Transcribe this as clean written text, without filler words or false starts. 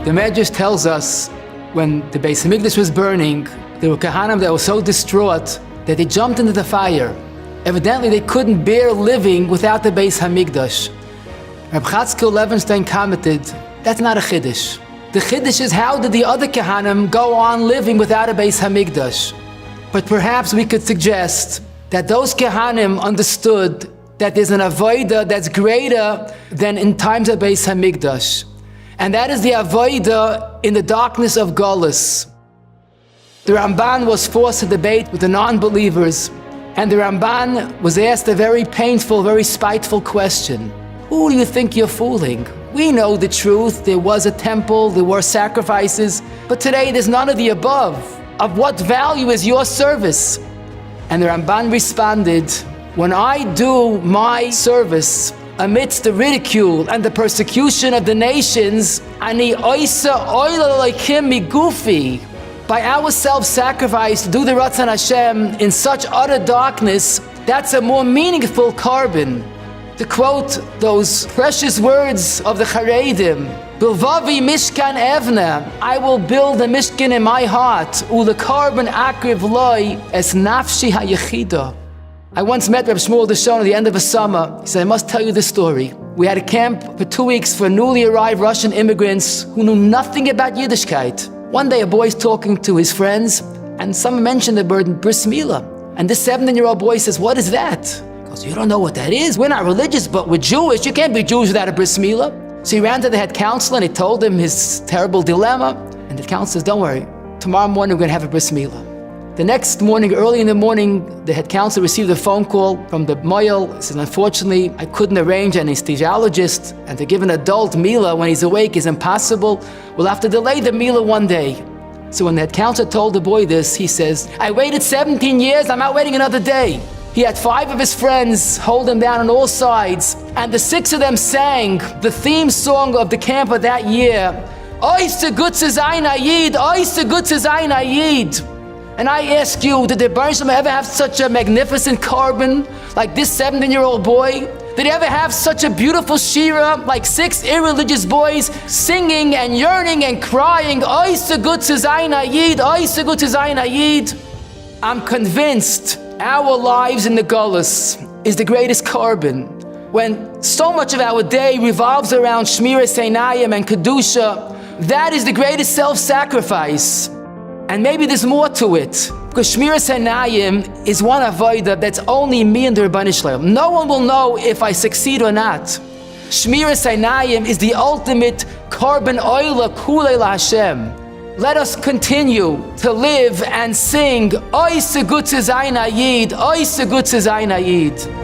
The Medrash tells us when the Beis Hamikdash was burning, there were Kahanim that were so distraught that they jumped into the fire. Evidently, they couldn't bear living without the Beis Hamikdash. Reb Chatzkel Levenstein commented, that's not a Chiddush. The Chiddush is how did the other Kahanim go on living without a Beis Hamikdash? But perhaps we could suggest that those Kahanim understood that there's an avodah that's greater than in times of Beis Hamikdash. And that is the avodah in the darkness of Golus. The Ramban was forced to debate with the non-believers, and the Ramban was asked a very painful, very spiteful question. Who do you think you're fooling? We know the truth. There was a temple, there were sacrifices, but today there's none of the above. Of what value is your service? And the Ramban responded, when I do my service amidst the ridicule and the persecution of the nations, ani oisa oila laikim migufi, by our self-sacrifice to do the Ratzon Hashem in such utter darkness, that's a more meaningful carbon. To quote those precious words of the Charedim, Bilvavi Mishkan Evna, I will build a Mishkan in my heart, Ula carbon akriv loy es nafshi hayechida. I once met Reb Shmuel Deshon at the end of a summer. He said, I must tell you this story. We had a camp for 2 weeks for newly arrived Russian immigrants who knew nothing about Yiddishkeit. One day a boy's talking to his friends, and someone mentioned the word bris milah. And this 17-year-old boy says, what is that? He goes, you don't know what that is? We're not religious, but we're Jewish. You can't be Jewish without a bris milah. So he ran to the head counselor and he told him his terrible dilemma. And the counselor says, don't worry, tomorrow morning we're going to have a bris milah. The next morning, early in the morning, the head counselor received a phone call from the moyel. He said, unfortunately, I couldn't arrange an anesthesiologist, and to give an adult milah when he's awake is impossible. We'll have to delay the milah one day. So when the head counselor told the boy this, he says, I waited 17 years, I'm not waiting another day. He had 5 of his friends hold him down on all sides, and the 6 of them sang the theme song of the camp of that year, Ois Gutze Zayin Ayid, Ois Gutze Zayin Ayid. And I ask you, did the Baruch Shalom ever have such a magnificent carbon like this 17-year-old boy? Did he ever have such a beautiful shira like 6 irreligious boys singing and yearning and crying, Oy so good to Zayin Ayid, Oy so good to Zayin Ayid? I'm convinced our lives in the Golus is the greatest carbon. When so much of our day revolves around Shmiras Einayim and Kedusha, that is the greatest self-sacrifice. And maybe there's more to it, because Shmiras Einayim is one avodah that's only me and the Rebbeinu Shalom. No one will know if I succeed or not. Shmiras Einayim is the ultimate carbon oila kulei LaHashem. Let us continue to live and sing Oy Segutze Zayin Ayid, Oy Segutze Zayin Ayid.